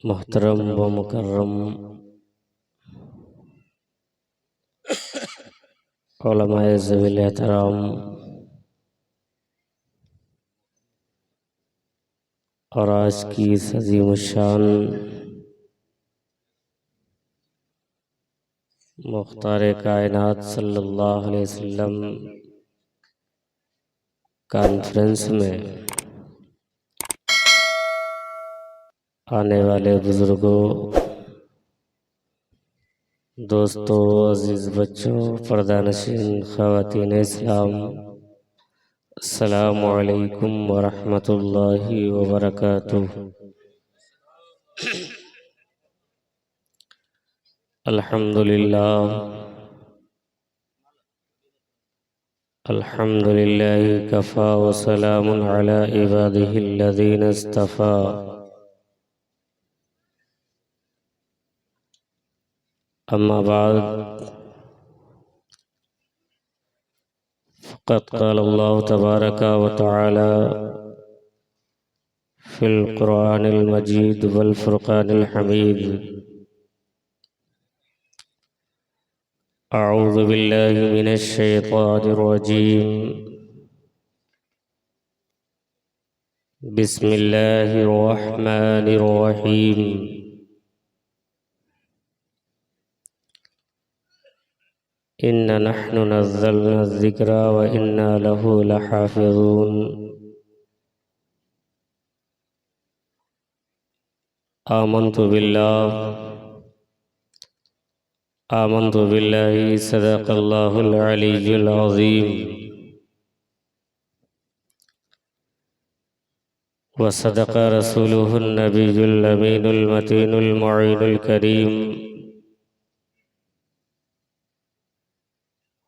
मोहतरम व मुकर्रम उलमाए ज़वील एहतराम और आज की इस अज़ीम शान मुख्तार कायनात सल्लल्लाहु अलैहि वसल्लम कॉन्फ्रेंस में आने वाले बुजुर्गों, दोस्तों, अजीज बच्चों, पर्दानशीन ख़वातीन इस्लाम, अस्सलामु अलैकुम व रहमतुल्लाहि व बरकातुहू। अल्हम्दुलिल्लाह अल्हम्दुलिल्लाहि कफ़ा व सलामुन अला इबादिहिल्लज़ीना इस्तफ़ा। अम्मा बाद फ़क़द क़ाल अल्लाहु तबारक व तआला फ़िल क़ुरआनिल मजीद वल फ़ुरक़ानिल हमीद। अऊज़ु बिल्लाहि मिनश शैतानिर रजीम। बिस्मिल्लाहिर रहमानिर रहीम। इन्ना नहनु नज़्ज़लना ज़िक्रा व इन्ना लहू लहाफ़िज़ून। आमन्तु बिल्लाहि सदक़ल्लाहुल अलीयुल अज़ीम व सदक़ रसूलुहुन नबियुल अमीनुल मतीनुल मुईनुल करीम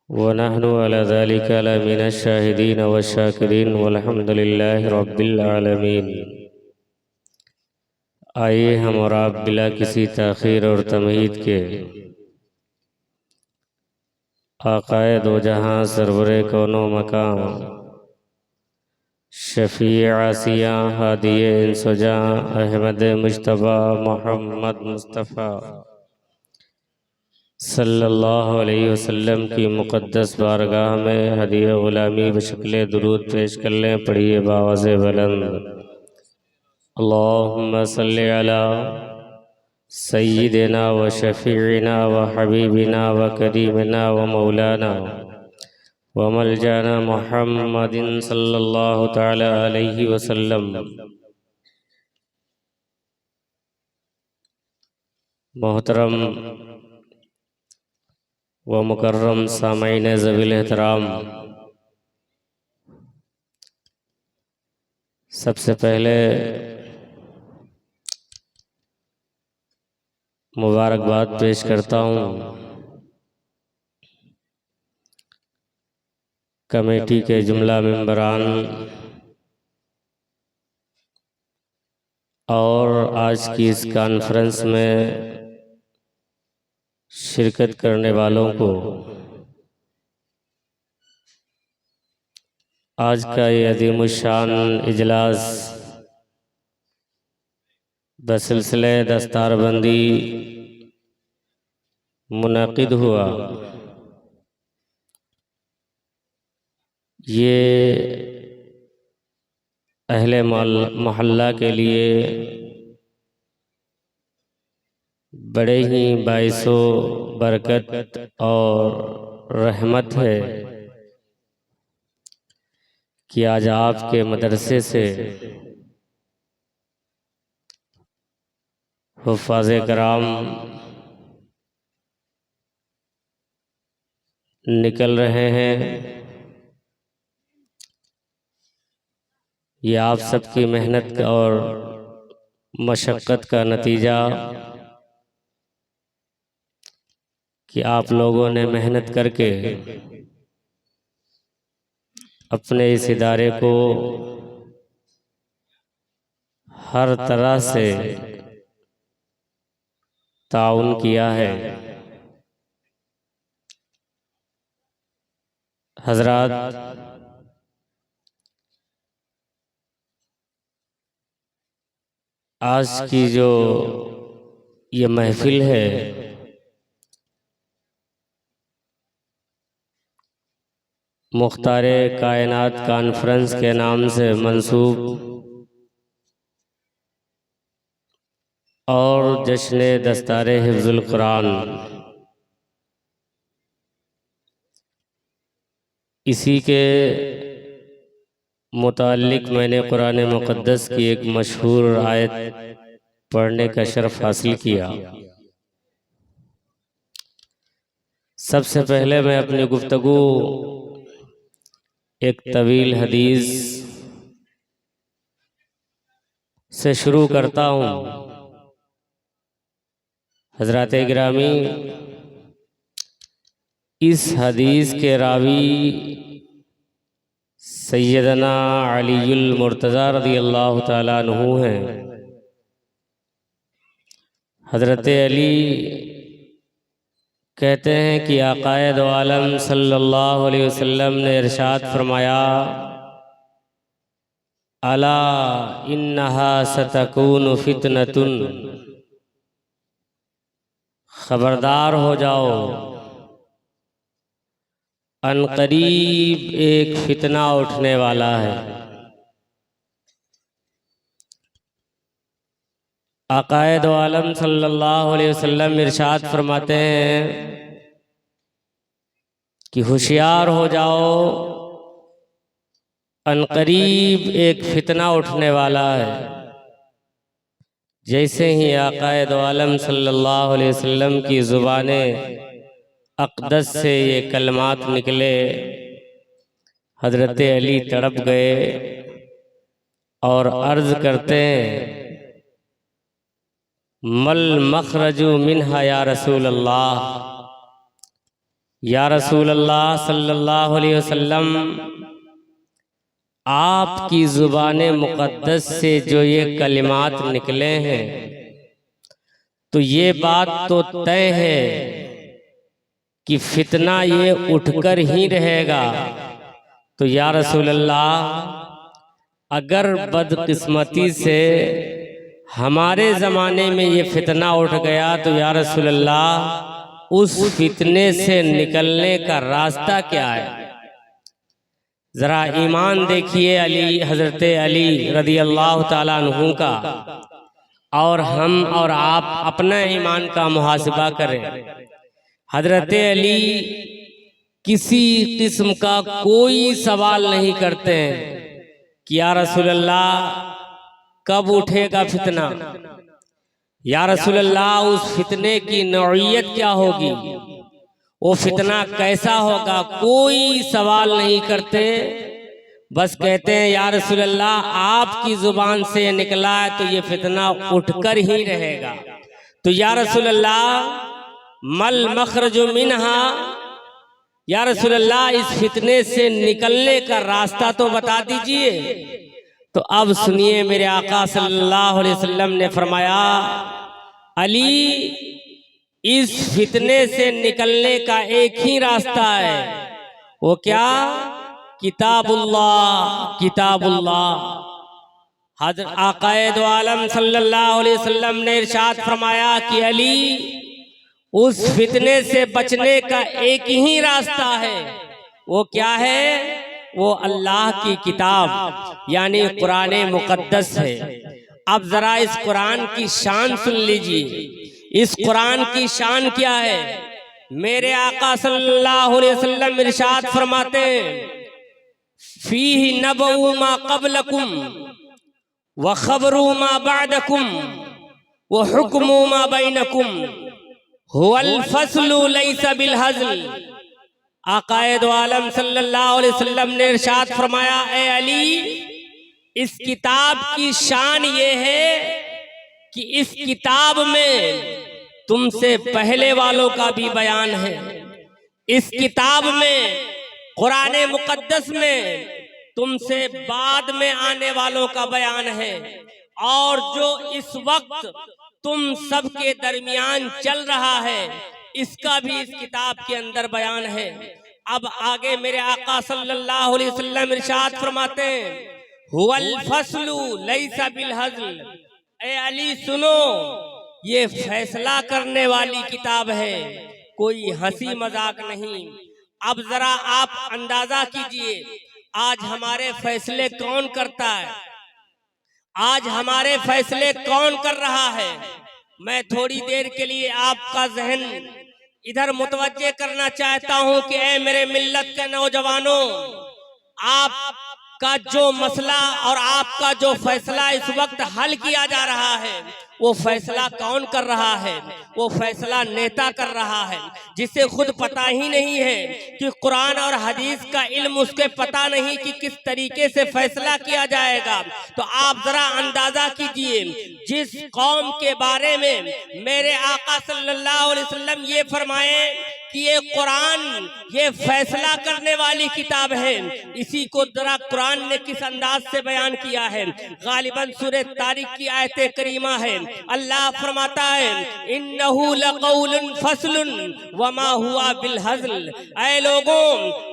व नहनु अला ज़ालिका लमिनश शाहिदीन व शाकिरीन वल्हम्दुलिल्लाहि रब्बिल आलमीन। आइए हम और आप बिला किसी ताख़ीर और तमहीद के आक़ाए दो जहां सरवरे कौनो मकान शफ़ी आसिया हादिये इंसुजा अहमद मुज्तबा मोहम्मद मुस्तफ़ा सल्लल्लाहु अलैहि वसल्लम की मुक़द्दस बारगाह में हदिया ग़ुलामी बशक्ल दुरूद पेश कर लें। पढ़िए बावाज़े बुलंद। अल्लाहुम्मा सल्लि अला सय्यिदिना व शफ़ीइना व हबीबिना व करीमिना व मौलाना व मलजाना मुहम्मदिन सल्लल्लाहु तआला अलैहि वसल्लम। मोहतरम व मुकर्रम सामईन ज़वील एहतराम, सबसे पहले मुबारकबाद पेश करता हूँ कमेटी के जुमला मेंबरान और आज की इस कॉन्फ्रेंस में शिरकत करने वालों को। आज का ये अज़ीमुश्शान इजलास बसिलसिले दस्तारबंदी मुनक़िद हुआ। ये अहले मोहल्ला के लिए बड़े ही बाइसो बरकत और रहमत है कि आज आपके मदरसे से हुफ़ाज़े कराम निकल रहे हैं। ये आप सबकी मेहनत और मशक्क़त का नतीजा कि आप लोगों ने मेहनत करके अपने इस इदारे को हर तरह से ताउन किया है। हज़रात, आज की जो ये महफिल है मुख्तारे कायनात कॉन्फ्रेंस के नाम से मंसूब और जश्न दस्तारे हिफ्जुल कुरान, इसी के मुताल्लिक मैंने कुरान मुक़द्दस की एक मशहूर आयत पढ़ने का शर्फ हासिल किया। सबसे पहले मैं अपनी गुफ्तगू एक तवील हदीस से शुरू करता हूँ। हज़रात गिरामी, इस हदीस के रावी सैयदना अलीयुल मुर्तज़ा रज़ियल्लाहु ताला अन्हु हैं। हज़रत अली कहते हैं कि आक़ाए दो आलम सल्लल्लाहु अलैहि वसल्लम ने इरशाद फरमाया, अला इन्नहा सतकूनु फितनतुन, खबरदार हो जाओ, अनकरीब एक फितना उठने वाला है। आक़ाए दो आलम सल्लल्लाहु अलैहि वसल्लम इरशाद फरमाते हैं कि होशियार हो जाओ, अनकरीब एक फितना उठने वाला है। जैसे ही आक़ाए दो आलम सल्लल्लाहु अलैहि वसल्लम की ज़ुबाने अक़दस से ये कलमात निकले, हज़रत अली तड़प गए और अर्ज़ करते हैं, मल मखरजु मिन्हा या रसूल अल्लाह, या रसूल अल्लाह सल्लल्लाहु अलैहि वसल्लम, आपकी ज़ुबाने मुक़द्दस से जो ये कलिमात निकले हैं तो ये बात तो तय है कि फितना ये उठकर ही रहेगा। तो या रसूल अल्लाह, अगर बदकिस्मती से हमारे ज़माने में ये फितना उठ गया तो या रसूल अल्लाह, उस फितने से निकलने का रास्ता क्या है? ज़रा ईमान देखिए अली, हज़रत अली रज़ियल्लाहु ताला अन्हु का, और हम और आप अपना ईमान का मुहासिबा करें। हज़रत अली किसी किस्म का कोई सवाल नहीं करते हैं कि या रसूल अल्लाह कब उठेगा फितना, या रसूल अल्लाह उस फितने की नौइयत क्या होगी, वो फितना कैसा होगा, कोई सवाल नहीं करते। बस कहते हैं या रसूल अल्लाह आपकी ज़ुबान से निकला है तो ये फितना उठकर ही रहेगा। तो या रसूल अल्लाह मल मखरजु मिन्हा, या रसूल अल्लाह इस फितने से निकलने का रास्ता तो बता दीजिए। तो अब सुनिए, मेरे आका सल्लल्लाहु अलैहि वसल्लम ने फरमाया, अली इस फितने से निकलने का एक ही रास्ता है, वो क्या? किताबुल्लाह, किताबुल्लाह। हज़रत आक़ाए दो आलम सल्लल्लाहु अलैहि वसल्लम ने इरशाद फरमाया कि अली उस फितने से बचने का एक ही रास्ता है, वो क्या है? वो अल्लाह की किताब यानी कुरान मुक़द्दस है। अब जरा इस कुरान की शान सुन लीजिए। इस कुरान की शान क्या है? मेरे आका सल्लल्लाहु अलैहि वसल्लम इरशाद फरमाते हैं, फीही नबउ मा क़ब्लकुम व ख़बरु मा बअदकुम व हुक्मु मा बैनकुम हुवल फ़स्लु लैसा बिल हज़ल। आक़ाए दो आलम सल्लल्लाहु अलैहि वसल्लम ने इरशाद फरमाया, ए अली, इस किताब की शान ये है कि इस किताब में तुमसे पहले वालों का भी बयान है। इस किताब में, कुरान मुक़द्दस में, तुमसे बाद में आने वालों का बयान है, और जो इस वक्त तुम सबके दरमियान चल रहा है इसका भी इस किताब के अंदर बयान है। अब आगे मेरे आका सल्लल्लाहु अलैहि वसल्लम इरशाद फरमाते हैं, हुवल फस्लु लैसा बिल हज़ल, ए अली सुनो, ये फैसला करने वाली किताब है, कोई हंसी मजाक नहीं। अब जरा आप अंदाजा कीजिए, आज हमारे फैसले कौन करता है, आज हमारे फैसले कौन कर रहा है। मैं थोड़ी देर के लिए आपका जहन इधर मुतवज्जे करना चाहता हूं कि ऐ मेरे मिल्लत के नौजवानों, आपका जो मसला और आपका जो फैसला इस वक्त हल किया जा रहा है, वो फैसला कौन कर रहा है? वो फैसला नेता कर रहा है, जिसे खुद पता ही नहीं है कि कुरान और हदीस का इल्म उसके पता नहीं कि किस तरीके से फैसला किया जाएगा। तो आप जरा अंदाजा कीजिए, जिस कौम के बारे में मेरे आका सल्लल्लाहु अलैहि वसल्लम ये फरमाए कि ये कुरान ये फैसला करने वाली किताब है, इसी को जरा कुरान ने किस अंदाज से बयान किया है। गालिबन सूरह तारिक की आयत करीमा है। अल्लाह फरमाता है, इन्नहु लक़ौलुन फ़स्लुन वमा हुआ बिल हज़ल। ऐ लोगों,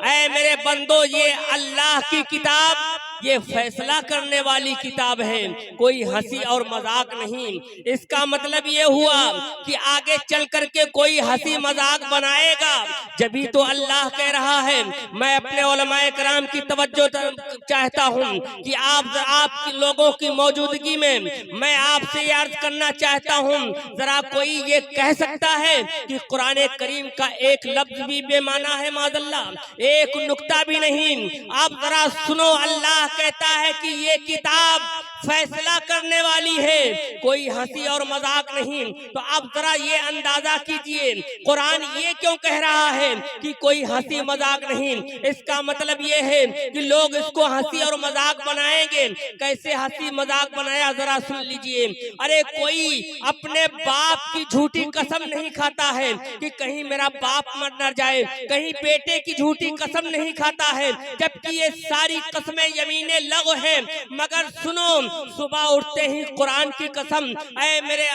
ऐ मेरे बंदो, ये अल्लाह की किताब ये फैसला करने वाली किताब है, कोई हंसी और मजाक नहीं। इसका मतलब ये हुआ कि आगे चल करके कोई हंसी मजाक बनाएगा जभी तो अल्लाह कह रहा है। मैं अपने उलमाए कराम की तवज्जो चाहता हूँ कि आप लोगों की मौजूदगी में मैं आपसे अर्ज करना चाहता हूँ, जरा कोई ये कह सकता है कि कुरान करीम का एक लफ्ज भी बेमाना है? माज़अल्लाह, एक नुक्ता भी नहीं। आप जरा सुनो, अल्लाह कहता है कि ये किताब फैसला करने वाली है, कोई हंसी और मजाक नहीं। तो आप जरा ये अंदाजा कीजिए, कुरान ये क्यों कह रहा है कि कोई हंसी मजाक नहीं? इसका मतलब ये है कि लोग इसको हंसी और मजाक बनाएंगे। कैसे हंसी मजाक बनाया, जरा सुन लीजिए। अरे कोई अपने बाप की झूठी कसम नहीं खाता है कि कहीं मेरा बाप मर न जाए, कहीं बेटे की झूठी कसम नहीं खाता है, जबकि ये सारी कसमें यमीने लगो है। मगर सुनो, सुबह उठते ही कुरान की कसम, ऐ मेरे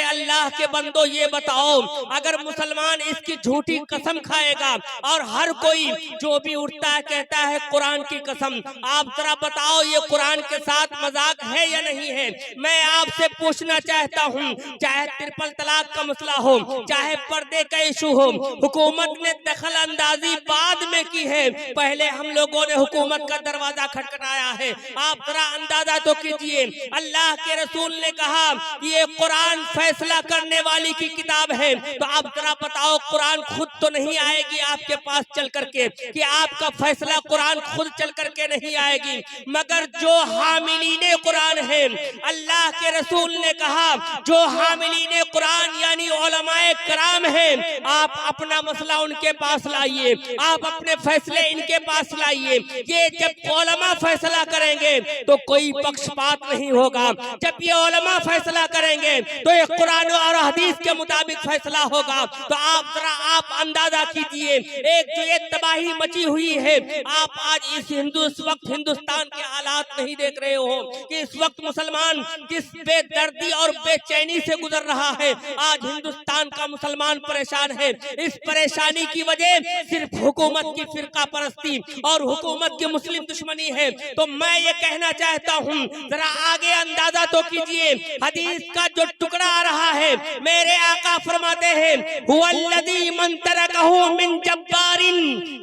अल्लाह के बंदो, ये बताओ, अगर मुसलमान इसकी झूठी कसम खाएगा और हर कोई जो भी उठता है कहता है कुरान की कसम, आप जरा बताओ ये कुरान के साथ मजाक है या नहीं है? मैं आपसे पूछना चाहता हूँ, चाहे ट्रिपल तलाक का मसला हो, चाहे पर्दे का इशू हो, हुकूमत ने दखल अंदाजी बाद में की है, पहले हम लोगों ने हुकूमत का दरवाजा खटखटाया है। आप जरा अंदाजा तो कीजिए। अल्लाह के रसूल ने कहा कि ये कुरान फैसला करने वाली की किताब है, तो आप जरा बताओ, कुरान खुद तो नहीं आएगी आपके पास चल करके कि आपका फैसला कुरान खुद चल करके नहीं आएगी, मगर जो हामिलीने कुरान है, अल्लाह के रसूल ने कहा जो हामिलीने कुरान यानी उलमाए कराम है, आप अपना मसला उनके पास लाइए, आप अपने फैसले इनके पास लाइए। ये जब उलमा फैसला करेंगे तो कोई पक्षपात नहीं होगा, जब ये उलमा फैसला करेंगे तो ये कुरान और हदीस के मुताबिक फैसला होगा। तो आप जरा अंदाजा कीजिए, एक जो ये तबाही मची हुई है, आप आज इस वक्त हिंदुस्तान के हालात नहीं देख रहे हो कि इस वक्त मुसलमान किस बेदर्दी और बेचैनी से गुजर रहा है। आज हिंदुस्तान का मुसलमान परेशान है। इस परेशानी की वजह सिर्फ हुकूमत की फिरका परस्ती और हुकूमत की मुस्लिम दुश्मनी है। तो मैं ये कहना चाहता हूँ, जरा आगे अंदाजा तो कीजिए। हदीस का जो टुकड़ा आ रहा है, मेरे आका फरमाते हैं, हुवल्लज़ी मन तरकहु मिन जब्बारिन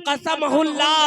कसमहुल्लाह।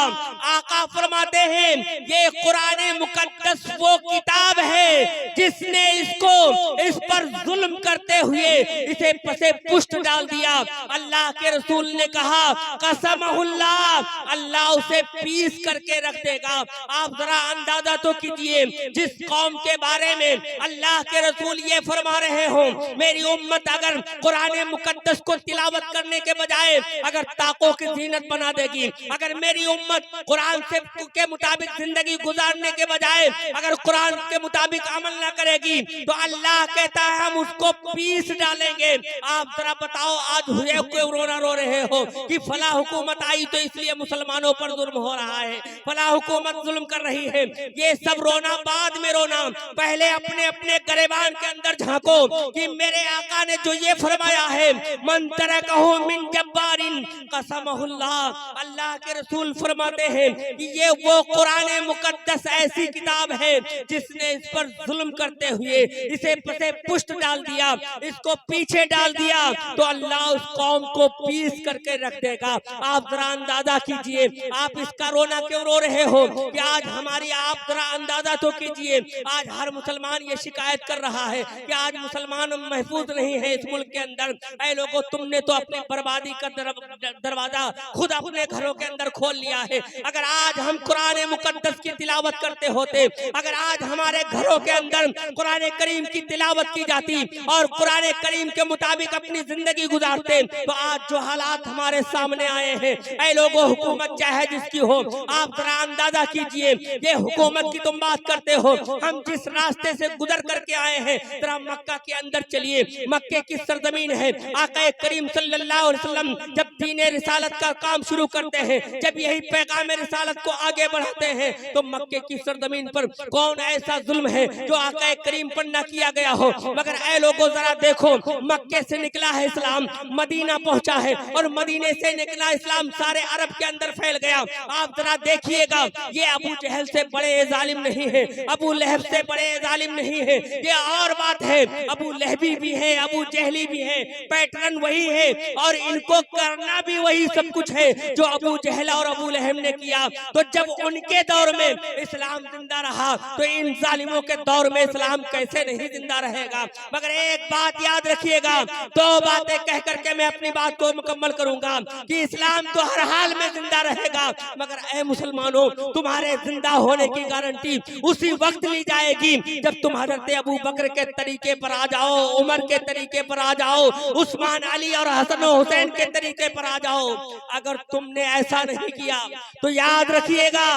आका फरमाते हैं, ये कुरान मुकद्दस वो किताब है जिसने इस पर जुल्म करते हुए इसे पसे पुष्ट डाल दिया। अल्लाह के रसूल ने कहा, कसमहुल्लाह, अल्लाह उसे पीस करके रख देगा। आप जरा अंदाजा तो कीजिए, जिस कौम के बारे में अल्लाह के रसूल ये फरमा रहे हो, मेरी उम्मत अगर कुरान मुकद्दस को तिलावत करने के बजाय अगर ताकों की जीनत बना देगी, अगर मेरी उम्मत कुरान से के मुताबिक जिंदगी गुजारने के बजाय अगर कुरान के मुताबिक अमल न करेगी, तो अल्लाह कहता है हम उसको पीस डालेंगे। आप जरा बताओ, आज हुए क्यों रो रहे हो कि फला हुकूमत आई तो इसलिए मुसलमानों पर जुल्म हो रहा है, फला हुकूमत जुल्म कर रही है। ये सब रोना बाद में रोना, पहले अपने अपने गरेबान के अंदर झांको कि मेरे आका ने जो ये फरमाया है, मन तरकहु मिन जब्बारिन कसमहुल्लाह, अल्लाह के रसूल फरमाते हैं कि ये वो कुरान मुकद्दस ऐसी किताब है जिसने इस पर जुल्म करते हुए इसे पसे पुष्ट डाल दिया, इसको पीछे डाल दिया, तो अल्लाह उस कौम को पीस करके रख देगा। आप जरा अंदाजा कीजिए, आप इसका रोना क्यों रो रहे हो कि आज हमारी, आप जरा अंदाजा तो कीजिए, आज हर मुसलमान ये शिकायत कर रहा है कि आज मुसलमान महफूज नहीं है इस मुल्क के अंदर। ऐ लोगों, तुमने तो अपनी बर्बादी का दरवाजा खुद अपने घरों के अंदर खोल लिया है। अगर आज हम कुरान मुकद्दस की तिलावत करते होते, अगर आज हमारे घरों के अंदर कुरान करीम की तिलावत की जाती और कुरान करीम के मुताबिक अपनी जिंदगी गुजारते, तो आज जो हालात हमारे सामने आए हैं, ऐ लोगों, हुकूमत चाहे जिसकी हो, आप जरा अंदाजा कीजिए, ये हुकूमत की तुम बात करते हो, हम जिस रास्ते से गुजर करके आए हैं, जरा मक्का के अंदर चलिए, मक्के की सरजमीन है। आका करीम सल्लल्लाहु अलैहि वसल्लम जब दीन रिसालत का काम शुरू करते हैं, जब यही पैगाम रिसालत को आगे बढ़ाते हैं, तो मक्के की सरजमीन पर कौन ऐसा जुल्म है जो आका करीम पर न किया गया हो। मगर ऐ लोगों, जरा देखो, मक्के से निकला है इस्लाम, मदीना पहुंचा है, और मदीने से निकला इस्लाम सारे अरब के अंदर फैल गया। आप जरा देखिएगा, ये अबू जहल से बड़े जालिम नहीं है, अबू लहब से बड़े जालिम नहीं है। ये और बात है, अबू लहबी भी है, अबू जहली भी है, पैटर्न वही है, और इनको करना भी वही सब कुछ है जो अबू जहल और अबू लहब ने किया। तो जब उनके दौर में इस्लाम जिंदा रहा, तो इन जालिमों के दौर में इस्लाम कैसे नहीं जिंदा रहेगा। मगर एक बात याद रखिएगा, दो बातें कह करके मैं अपनी बात को मुकम्मल करूंगा कि इस्लाम तो हर हाल में जिंदा रहेगा, मगर ऐ मुसलमानों, तुम्हारे जिंदा होने की गारंटी उसी वक्त ली जाएगी जब तुम हजरत अबू बकर के तरीके पर आ जाओ, उमर के तरीके पर आ जाओ, उस्मान, अली और हसन हुसैन के तरीके पर आ जाओ। अगर तुमने ऐसा नहीं किया तो याद रखिएगा,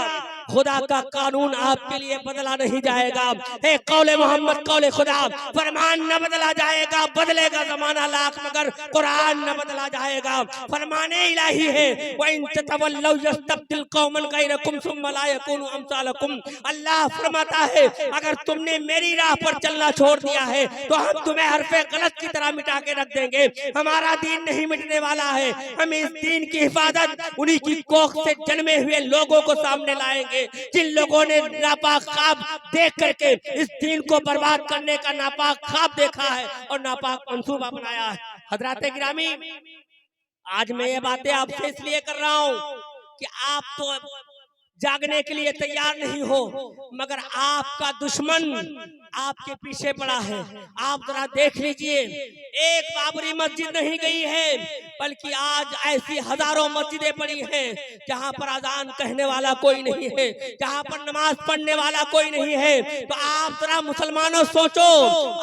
खुदा का कानून आपके लिए बदला नहीं जाएगा। हे कौले मोहम्मद, कौले खुदा, फरमान न बदला जाएगा, बदलेगा जमाना लाख, मगर कुरान न बदला जाएगा। फरमाने इलाही है, व इन ततवल्लौ यस्तब्दिल कौमन गैरकुम सुम्मा ला यकूनु अमसालकुम। अल्लाह फरमाता है, अगर तुमने मेरी राह पर चलना छोड़ दिया है तो हम तुम्हें हरफे गलत की तरह मिटा के रख देंगे। हमारा दीन नहीं मिटने वाला है, हम इस दीन की हिफाजत उन्हीं की कोख से जन्मे हुए लोगों को सामने लाएंगे जिन लोगों ने नापाक ख्वाब देख करके इस दीन को बर्बाद करने का नापाक ख्वाब देखा है और नापाक मंसूबा बनाया है। हजराते गिरामी, आज मैं ये बातें आपसे इसलिए कर रहा हूँ कि आप तो जागने के लिए तैयार नहीं हो, मगर आपका दुश्मन आपके पीछे पड़ा है। आप जरा देख लीजिए, एक बाबरी मस्जिद नहीं गई है, बल्कि आज ऐसी हजारों मस्जिदें पड़ी हैं जहां पर अजान कहने वाला कोई नहीं है, जहां पर नमाज पढ़ने वाला कोई नहीं है। तो आप जरा मुसलमानों सोचो,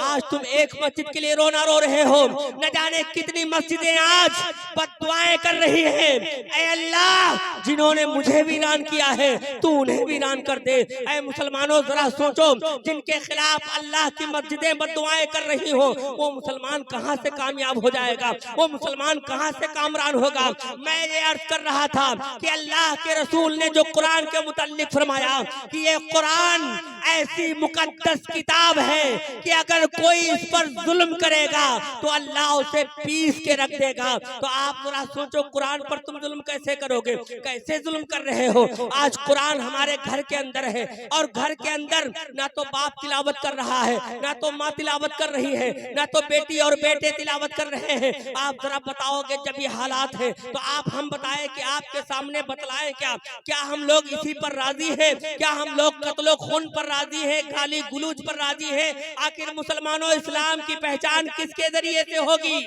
आज तुम एक मस्जिद के लिए रोना रो रहे हो, न जाने कितनी मस्जिदें आज बद्दुआएं कर रही हैं। ऐ अल्लाह, जिन्होंने मुझे वीरान किया है तू उन्हें वीरान कर दे। ऐ मुसलमानों, जरा सोचो, जिनके खिलाफ अल्लाह की मस्जिदें बद्दुआएं कर रही हो, वो मुसलमान कहां से कामयाब हो जाएगा, वो मुसलमान कहां से कामरान होगा। मैं ये अर्ज कर रहा था कि अल्लाह के रसूल ने जो कुरान के मुताल्लिक फरमाया कि ये कुरान ऐसी मुकद्दस किताब है कि अगर कोई इस पर जुल्म करेगा तो अल्लाह उसे पीस के रख देगा। तो आप जरा सोचो, कुरान पर तुम जुल्म कैसे करोगे, कैसे जुल्म कर रहे हो। आज कुरान हमारे घर के अंदर है, और घर के अंदर ना तो बाप तिलावत कर रहा है, ना तो माँ तिलावत कर रही है, ना तो बेटी और बेटे तिलावत कर रहे हैं। आप जरा बताओगे, जब ये हालात है तो आप हम बताएं कि आपके सामने बतलाएं क्या हम लोग इसी पर राजी है? क्या हम लोग कत्लो खून पर राजी है, गाली गुलूज पर राजी है? आखिर मुसलमानों, इस्लाम की पहचान किसके जरिए से होगी?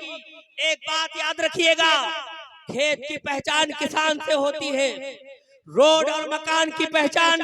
एक बात याद रखिएगा, खेत की पहचान किसान से होती है, रोड और मकान की पहचान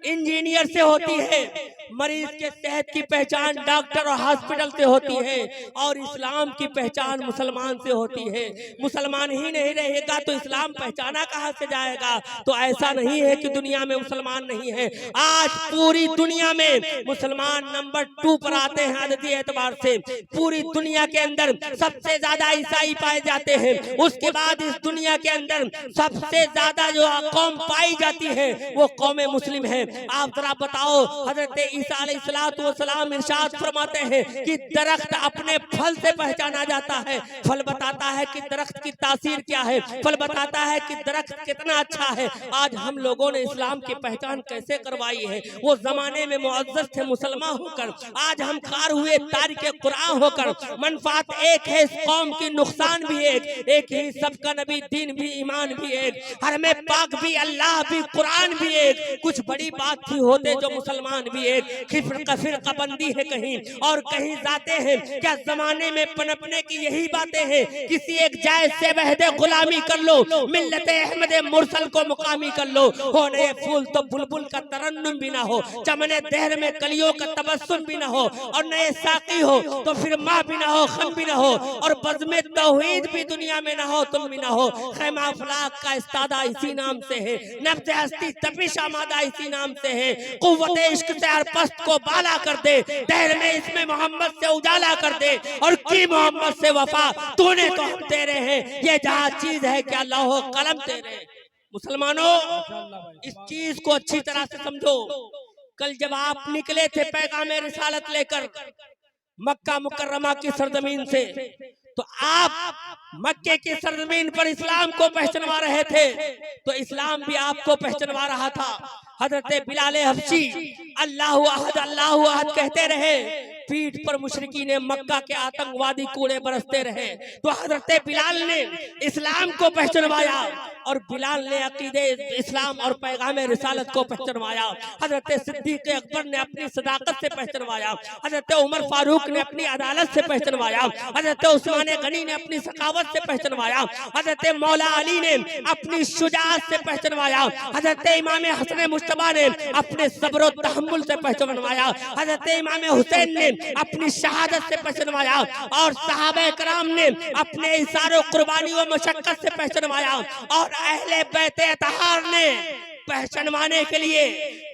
इंजीनियर से होती है, मरीज के सेहत की पहचान डॉक्टर और हॉस्पिटल से होती है, और इस्लाम की पहचान मुसलमान से होती है। मुसलमान ही नहीं रहेगा तो इस्लाम पहचाना कहाँ से जाएगा? तो ऐसा नहीं है कि दुनिया में मुसलमान नहीं है, आज पूरी दुनिया में मुसलमान नंबर 2 पर आते हैं आदती एतबार से। पूरी दुनिया के अंदर सबसे ज्यादा ईसाई पाए जाते हैं, उसके बाद इस दुनिया के अंदर सबसे ज्यादा जो कौम पाई जाती है वो कौम मुस्लिम है। आप जरा बताओ, हजरत ईसा अलैहिस्सलाम इरशाद फरमाते हैं कि दरख्त अपने फल से पहचाना जाता है। फल बताता है कि दरख्त की तासीर क्या है, फल बताता है कि दरख्त कितना अच्छा है। आज हम लोगों ने इस्लाम की पहचान कैसे करवाई है? वो जमाने में मुअज़्ज़ज़ थे मुसलमान होकर, आज हम खार हुए तारिक कुरान होकर। मनफात एक है इस कौम की, नुकसान भी एक ही सबका नबी, दीन भी, ईमान भी एक, हरमे पाक भी, अल्लाह भी, कुरान भी एक। कुछ बड़ी बात थी होते जो मुसलमान भी एक। फिरका बंदी है कहीं और कहीं जाते हैं, क्या जमाने में पनपने की यही बातें हैं? किसी एक जायज से वहदे गुलामी कर लो, मिल्लत अहमद मुरसल को मुकामी कर लो। हो नए फूल तो बुलबुल का तरन्नुम भी ना हो, चमने दहर में कलियों का तबस्सुम भी ना हो, और नए साकी हो तो फिर माँ भी ना हो, खम भी ना हो, और बज़्म तौहीद भी दुनिया में ना हो, तुम भी ना हो। खैमा अफलाक का इस्तादा इसी नाम से है, नब्ज़ हस्ती तपिश आमादा इसी नाम से है। कुव्वत इश्क से हर पस्त को बाला कर दे, दहर में इसमें मोहम्मद से उजाला कर दे, और की मोहम्मद से वफा तूने तो हम तेरे हैं। ये जहाँ चीज है क्या लौह कलम तेरे। मुसलमानों, इस चीज को अच्छी तरह से समझो। कल जब आप निकले थे पैगाम रिसालत लेकर मक्का मुकर्रमा की सरजमीन से, तो आप मक्के की सरजमीन पर इस्लाम को पहचानवा रहे थे, तो इस्लाम भी आपको पहचानवा रहा था। हजरत बिलाल हबशी अल्लाहु अहद अल्लाहु अहद कहते रहे, पीठ पर मुशरिकी ने मक्का के आतंकवादी कूड़े बरसते रहे, तो हजरत बिलाल ने इस्लाम को पहचानवाया, और बिलाल ने अकीदे इस्लाम और पैगाम रिसालत को पहचानवाया। हजरत सिद्दीक अकबर ने अपनी सदाकत से पहचानवाया, हजरत उमर फारूक ने अपनी अदालत से पहचानवाया, हजरत उस्मान गनी ने अपनी सखावत से पहचानवाया, हजरत मौला अली ने अपनी शुजाअत से पहचानवाया, हजरत इमाम हसन मुश्तबा ने अपने सब्र और तहम्मुल से पहचानवाया, हजरत इमाम हुसैन ने अपनी शहादत से पहचानवाया, और सहाबा कराम ने अपने इशारों कुर्बानी और मशक्कत से पहचानवाया, और अहले बैत अतहार ने पहचानवाने के लिए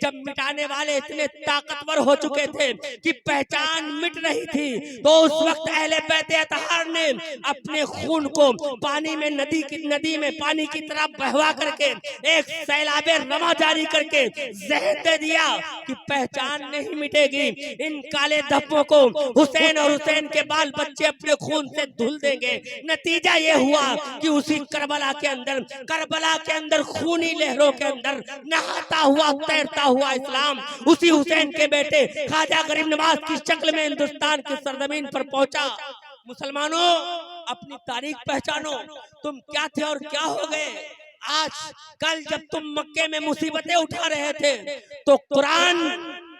जब मिटाने वाले इतने ताकतवर हो चुके थे कि पहचान मिट रही थी, तो उस वक्त अहले बैत अतहार ने अपने खून को पानी में नदी में पानी की तरह बहवा करके एक सैलाबे रमा जारी करके जहर दे दिया कि पहचान नहीं मिटेगी। इन काले धब्बों को हुसैन और हुसैन के बाल बच्चे अपने खून से धुल देंगे। नतीजा ये हुआ कि उसी करबला के अंदर खूनी लहरों के अंदर नहाता हुआ तैरता हुआ इस्लाम उसी हुसैन के बेटे ख्वाजा गरीब नवाज की शक्ल में हिंदुस्तान की सरजमीन पर पहुंचा। मुसलमानों, अपनी तारीख पहचानो, तुम क्या थे और क्या हो गए। आज कल जब तुम मक्के में मुसीबतें उठा रहे थे, तो कुरान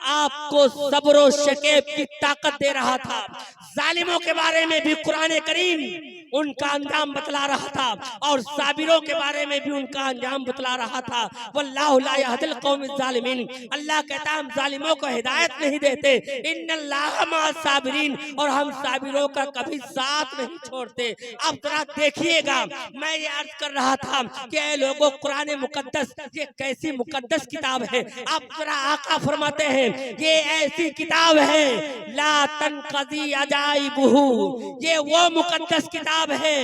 आपको सब्र और शकीब की ताकत दे रहा था। जालिमों के बारे में भी कुरान करीम उनका अंजाम बतला रहा था, और साबिरों के बारे में भी उनका अंजाम बतला रहा था। वल्लाहु ला यहदिल कौमिज़ ज़ालिमीन, अल्लाह कहता है हम जालिमों को हिदायत नहीं देते। इन्नल्लाह मअस साबिरीन, और हम साबिरों का कभी साथ नहीं छोड़ते। अब जरा देखिएगा, मैं ये अर्ज कर रहा था कि ऐ लोगों, कुरान मुकद्दस ये कैसी मुकद्दस किताब है। आप जरा आका फरमाते हैं ये ऐसी किताब है ला तनक़ज़ी अजाइबुहु, ये वो मुकद्दस किताब है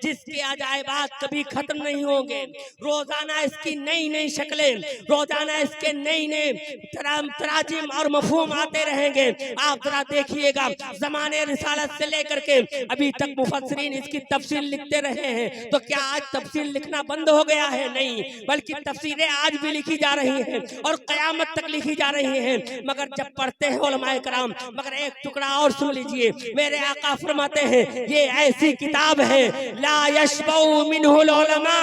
जिसके अजायबात कभी खत्म नहीं होंगे। रोजाना इसकी नई नई शक्लें, रोजाना इसके नई नए तराजिम और मफहूम आते रहेंगे। आप जरा देखिएगा, ज़माने रिसालत से लेकर के अभी तक मुफस्सिरीन इसकी तफसीर लिखते रहे हैं, तो क्या आज तफसीर लिखना बंद हो गया है? नहीं, बल्कि तफसीरें आज भी लिखी जा रही हैं और क़यामत तक लिखी जा रही हैं। मगर जब पढ़ते हैं उलमाए कराम, मगर एक टुकड़ा और सुन लीजिए, मेरे आका फरमाते हैं ये ऐसी किताब है ला यशबउ मिनहुल उलमा,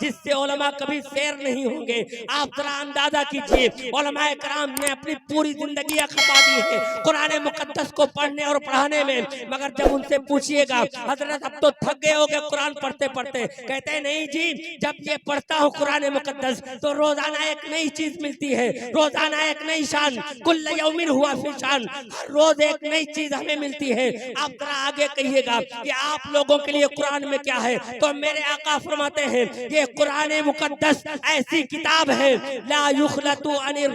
जिससे उलमा कभी शेर नहीं होंगे। आप जरा अंदाजा कीजिए, उलमाए कराम ने अपनी पूरी जिंदगी खपा दी है कुरान मुकद्दस को पढ़ने और पढ़ाने में, मगर जब उनसे पूछिएगा हजरत अब तो थक गए हो गए कुरान पढ़ते पढ़ते, कहते हैं नहीं जी, जब ये पढ़ता हूँ कुरान मुकद्दस तो रोजाना एक नई चीज मिलती है, रोजाना एक नई शान, कुल्ल यौमिन हुआ फी शान, हर रोज एक नई चीज हमें मिलती है। आप जरा आगे कहिएगा कि आप लोगों लोगों के लिए कुरान में क्या है? तो मेरे आका फरमाते हैं ये कुरान मुकद्दस ऐसी किताब है ला युखलतु अनिर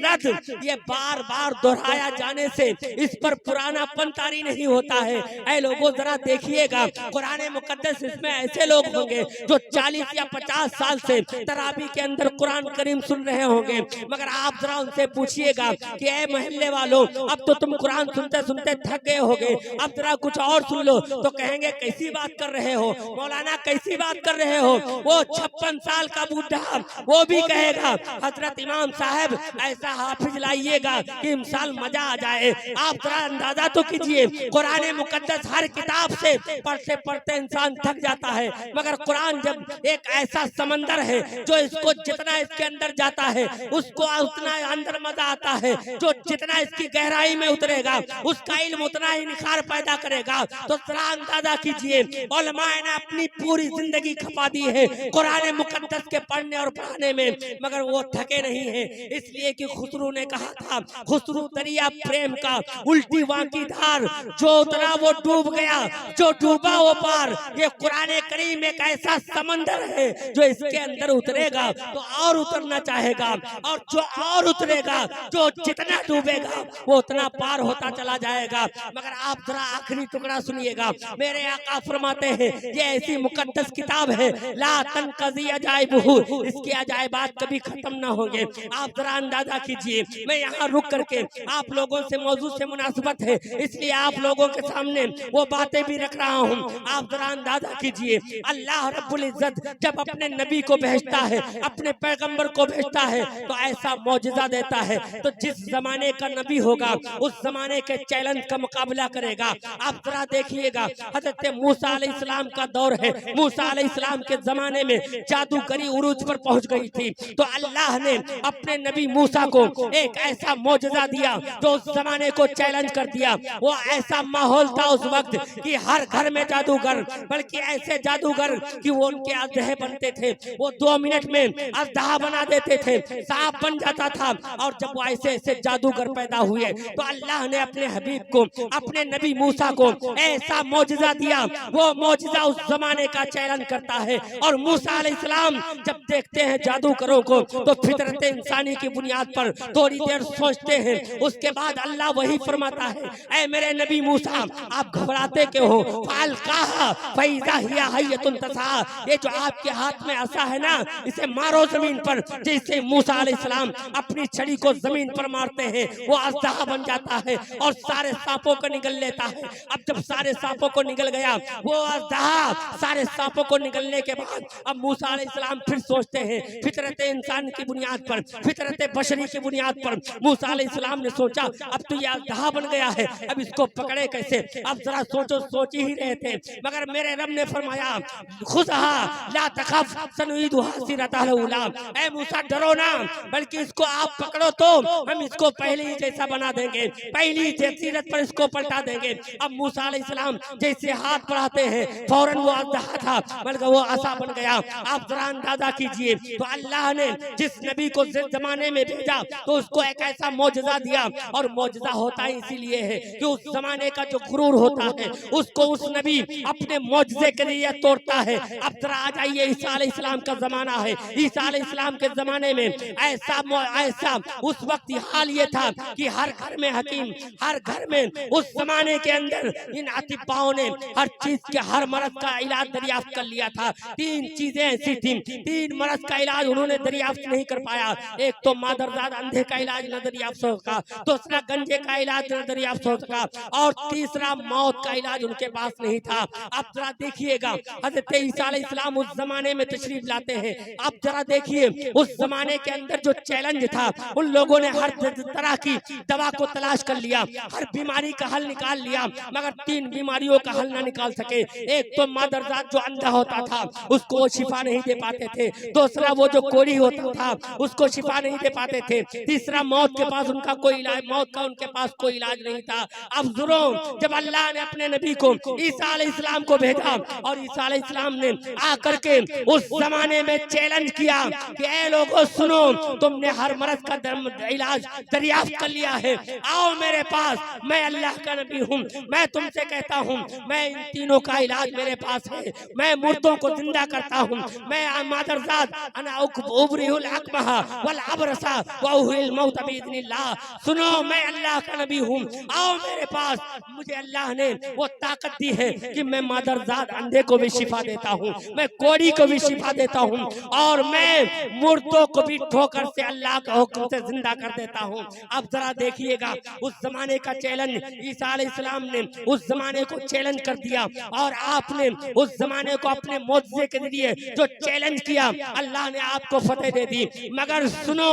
रद, ये बार बार दोहराया जाने से इस पर पुरानापन तारी नहीं होता है। ऐ लोगों जरा देखिएगा कुरान मुकद्दस, इसमें ऐसे लोग होंगे जो 40 या 50 साल से तरावी के अंदर कुरान करीम सुन रहे होंगे, मगर आप जरा उनसे पूछिएगा कि ऐ मोहल्ले वालों, अब तो तुम कुरान सुनते सुनते थक गए होगे, अब जरा कुछ और सुन लो, तो कहेंगे कैसी बात कर रहे हो मौलाना, कैसी बात कर रहे हो? वो 56 साल का बूढ़ा वो भी कहेगा हजरत इमाम साहब ऐसा हाफिज लाइएगा कि इंसान मजा आ जाए। आप जरा अंदाजा तो कीजिए, कुरान मुकद्दस हर किताब से पढ़ते पढ़ते इंसान थक जाता है, मगर कुरान जब एक ऐसा समंदर है जो इसको जितना इसके अंदर जाता है उसको उतना अंदर मजा आता है, जो जितना इसकी गहराई में उतरेगा उसका इल्म उतना ही निखार पैदा करेगा। तो जरा अंदाजा कीजिए, उलमाए ने अपनी पूरी जिंदगी खपा दी है कुरान मुकद्दस के पढ़ने और पढ़ाने में, मगर वो थके नहीं है। इसलिए कि खुसरू ने कहा था, खुसरू दरिया प्रेम का उल्टी वाकी धार, जो उतरा वो डूब गया, जो डूबा वो पार। ये कुरान करीम एक ऐसा समंदर है जो इसके अंदर उतरेगा तो और उतरना चाहेगा, और जो और उतरेगा, जो जितना डूबेगा वो उतना पार होता चला जाएगा। मगर आप जरा आखिरी टुकड़ा सुनिएगा, मेरे आका फरमाते हैं ये ऐसी मुकद्दस किताब है ला तनकज़ी अजाइबुहु, इसके अजाइबात कभी खत्म ना होंगे। आप जरा अंदाजा कीजिए, मैं यहाँ रुक करके आप लोगों से मौजू से मुनासिबत है इसलिए आप लोगों के सामने वो बातें भी रख रहा हूँ। आप जरा अंदाजा कीजिए, अल्लाह रब्बुल इज्जत जब अपने नबी को भेजता है, अपने पैगंबर को भेजता है तो ऐसा मौजज़ा देता है, तो जिस जमाने का नबी होगा उस जमाने के चैलेंज का मुकाबला करेगा। आप जरा देखिएगा, हजरत मूसा अलैहिस्सलाम का दौर है, मूसा अलैहिस्सलाम के जमाने में जादूगरी उरूज पर पहुंच गई थी, तो अल्लाह ने अपने नबी मूसा को एक ऐसा मौजज़ा दिया जो उस जमाने को चैलेंज कर दिया। वो ऐसा माहौल था उस वक्त कि हर घर में जादूगर, बल्कि ऐसे जादूगर कि वो उनके अजदहे बनते थे, वो 2 मिनट में अजदहा बना देते थे, सांप बन जाता था। और जब वो ऐसे ऐसे जादूगर पैदा हुए तो अल्लाह ने अपने हबीब को, अपने नबी मूसा को ऐसा मौजज़ा दिया, वो मौजज़ा उस जमाने का चैलेंज करता है। और मूसा अलैहिस्सलाम जब देखते हैं जादूगरों को तो फितरत इंसानी की बुनियाद पर थोड़ी देर सोचते हैं, उसके बाद अल्लाह वही फरमाता है, ऐ मेरे नबी मूसा आप घबराते क्यों हो? फालकाहा फैज़ा हिया हय्यतुन तसा, ये जो आपके हाथ में असा है ना, इसे मारो जमीन पर। जैसे मूसा अलैहिस्सलाम अपनी छड़ी को जमीन पर मारते हैं वो अजदहा बन जाता है और सारे सांपों को निगल लेता है। अब जब सारे सांपों को निगल गया वो अजदहा, सारे सांपों को निगलने के बाद अब मूसा अलैहिस्सलाम फिर सोचते हैं, फितरत इंसान की बुनियाद पर, फितरत बशरी की बुनियाद पर मूसा अलैहिस्सलाम ने सोचा अब तो ये अजदहा बन गया है, अब इसको पकड़े कैसे? अब जरा सोचो, सोच ही रहे थे, मगर मेरे रब ने फरमाया खुज़हा ला तखफ सनुईदुहा सिरतल उला, ऐ मूसा डरो ना, बल्कि इसको आप पकड़ो तो हम इसको पहले ही जैसा बना देंगे, पहली सीरत पर इसको पलटा देंगे। अब मूसा अलैहिस्सलाम जैसे हाथ बढ़ाते हैं फौरन वो अजदहा था बल्कि वो असा बन गया। आप जरा अंदाजा कीजिए, तो अल्लाह ने जिस नबी को जिस जमाने में भेजा तो उसको एक ऐसा मौजज़ा दिया, और मौजज़ा होता ही इसीलिए है कि उस जमाने का जो गुरूर होता है उसको उस नबी अपने मौजज़े के लिए तोड़ता है। अब जरा आ जाइए, ईसा अलैहिस्सलाम का जमाना है, ईसा अलैहिस्सलाम के जमाने में ऐसा उस वक्त हाल ये था कि हर घर में हकीम, हर घर में उस जमाने के अंदर इन अतिबाओं ने हर चीज के, हर मर्ज का इलाज दरियाफ्त कर लिया था। 3 चीजें ऐसी थी, 3 मर्ज का इलाज उन्होंने दरियाफ्त नहीं कर पाया। एक तो मादरजाद अंधे का इलाज न दरियाफ्त हो सका, दूसरा गंजे का इलाज न दरियाफ्त हो सका, और तीसरा मौत का इलाज उनके पास नहीं था। अब जरा देखिएगा, हजरत ईसा अलैहिस्सलाम उस जमाने में तशरीफ लाते हैं। अब जरा देखिए उस जमाने के अंदर जो चैलेंज था, उन लोगों ने हर तरह की दवा को तलाश कर लिया, हर बीमारी का हल निकाल लिया, मगर 3 बीमारियों का हल ना निकाल सके। एक तो मादरजात जो अंधा होता था उसको वो शिफा नहीं दे पाते थे, दूसरा वो जो कोढ़ी होता था उसको शिफा नहीं दे पाते थे, तीसरा मौत के पास उनका कोई इलाज, मौत का उनके पास कोई इलाज नहीं था। अब सुनो, जब अल्लाह ने अपने नबी को ईसा अलैहिस्सलाम को भेजा और ईसा अलैहिस्सलाम ने आकर के उस जमाने में चैलेंज किया कि ऐ लोगों सुनो, तुमने हर मर्ज का इलाज दरियाफ्त कर लिया है, आओ मेरे पास, मैं अल्लाह का नबी हूँ, मैं तुमसे से कहता हूँ, मैं इन तीनों का इलाज मेरे पास है। मैं मुर्दों को जिंदा करता हूँ। मैं मादरजाद अना उबरिहुल अकमहा वल अबरसा व उहिल मौत बिइज़्निल्लाह। सुनो, मैं अल्लाह का नबी हूँ, आओ मेरे पास। मुझे अल्लाह ने वो ताकत दी है कि मैं मादरजाद अंधे को भी शिफा देता हूँ, मैं कोढ़ी को भी शिफा देता हूँ, और मैं मुर्दों को भी ठोकर से अल्लाह का हुक्म से जिंदा कर देता हूँ। अब जरा देखिएगा, उस जमाने का चैलेंज ईसा अलैहिस्सलाम ने उस जमाने को चैलेंज कर दिया, और आपने उस जमाने को अपने मौजज़े के जरिए जो चैलेंज किया, अल्लाह ने आपको फतेह दे दी। मगर सुनो,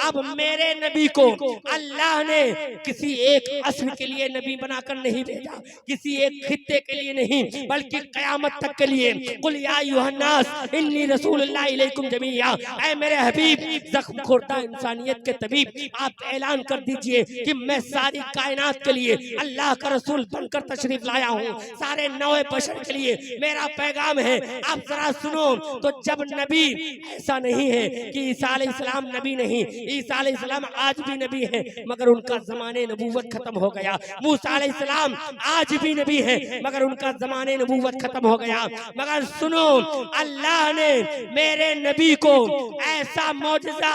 अब मेरे नबी को अल्लाह ने किसी एक असर के लिए नबी बनाकर नहीं भेजा, किसी एक खित्ते के लिए नहीं, बल्कि कयामत तक के लिए। कुल या अय्युहन्नास इन्नी रसूलुल्लाह इलैकुम जमीआ। ऐ मेरे हबीब, जख्म खुर्दा इंसानियत के तबीब, आप ऐलान कर दीजिए कि मैं सारी कायनात के लिए अल्लाह का रसूल बनकर तशरीफ लाया हूँ। सारे नए बशर के लिए मेरा पैगाम है। आप जरा सुनो, तो जब नबी, ऐसा नहीं है कि ईसा अलैहिस्सलाम नबी नहीं, ईसा अलैहिस्सलाम आज भी नबी है, मगर उनका ज़माने नबूवत खत्म हो गया। मूसा अलैहिस्सलाम आज भी नबी है, मगर उनका ज़माने नबूवत खत्म हो गया। मगर सुनो, अल्लाह ने मेरे नबी को ऐसा मौजज़ा,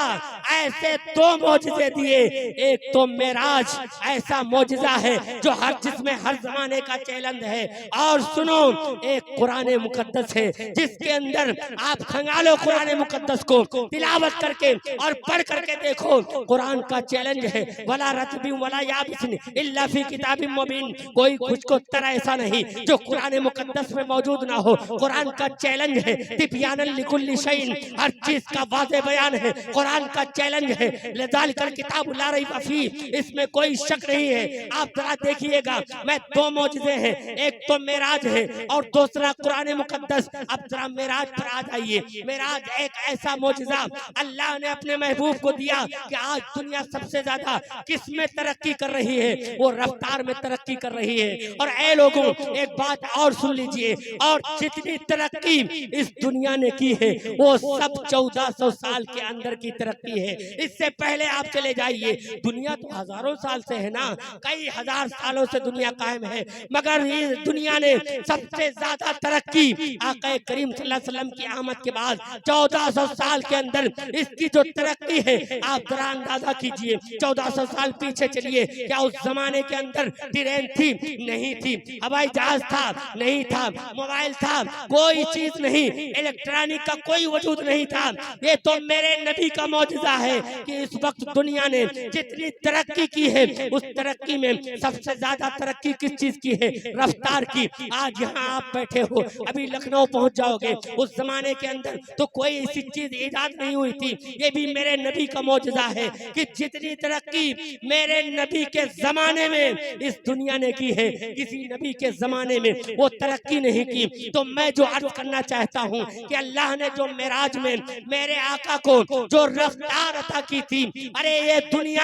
ऐसे दो मौजज़े दिए। एक तो मेराज ऐसा मौजज़ा है जो हर जिसमें हर ज़माने का चैलेंज है, और सुनो, एक कुरान मुकद्दस है जिसके अंदर आप खंगालो कुरान मुकद्दस को, तिलावत करके और पढ़ करके देखो, कुरान का चैलेंज है, वला रतबिन वला याबिसिन इल्ला फी किताबिन मुबीन। कोई कुछ तरह ऐसा नहीं जो कुरान मुकद्दस में मौजूद ना हो। कुरान का चैलेंज है, तिब्यानन लिकुल्लि शैइन, हर चीज का वाज़ेह बयान है। कुरान का चैलेंज है, लिज़ालिकल किताबु ला रैब फी, इसमें कोई शक नहीं है। आप जरा देखिएगा, मैं दो मौजज़े हैं, एक तो मेराज है और दूसरा कुरान मुकद्दस। अब जरा मेराज पर आ जाइए। मेराज एक ऐसा मौजज़ा अल्लाह ने अपने महबूब को दिया कि आज दुनिया सबसे ज्यादा किस में तरक्की कर रही है, वो रफ्तार में तरक्की कर रही है। और ऐ लोगों, एक बात और सुन लीजिए, और जितनी तरक्की इस दुनिया ने की है वो सब 1400 साल के अंदर की तरक्की है। इससे पहले आप चले जाइए, दुनिया तो हजारों साल से है ना, कई हजार सालों से दुनिया कायम है, मगर इस दुनिया ने सबसे ज्यादा तरक्की आक़ा करीम सल्लल्लाहु अलैहि वसल्लम की आमद के बाद 1400 साल के अंदर इसकी जो तरक्की है, आप जरा अंदाजा कीजिए। 1400 साल पीछे चलिए, क्या उस जमाने के अंदर ट्रेन थी? नहीं थी। हवाई जहाज था? नहीं था। मोबाइल था? कोई चीज नहीं। इलेक्ट्रॉनिक का कोई वजूद नहीं था। ये तो मेरे नबी का मौजज़ा है कि इस वक्त दुनिया ने जितनी तरक्की की है, उस तरक्की में सबसे ज्यादा तरक्की किस चीज की है? रफ्तार की। आज यहाँ आप बैठे हो, अभी लखनऊ पहुंच जाओगे, उस जमाने के अंदर तो कोई ऐसी चीज इजाद नहीं हुई थी। ये भी मेरे नबी का मौजज़ा है कि जितनी तरक्की मेरे नबी के जमाने में इस दुनिया ने की है, किसी नबी के जमाने में वो तरक्की नहीं की। तो मैं जो अर्ज करना चाहता हूँ कि अल्लाह ने जो मेराज में मेरे आका को जो रफ्तार अता की थी, अरे ये दुनिया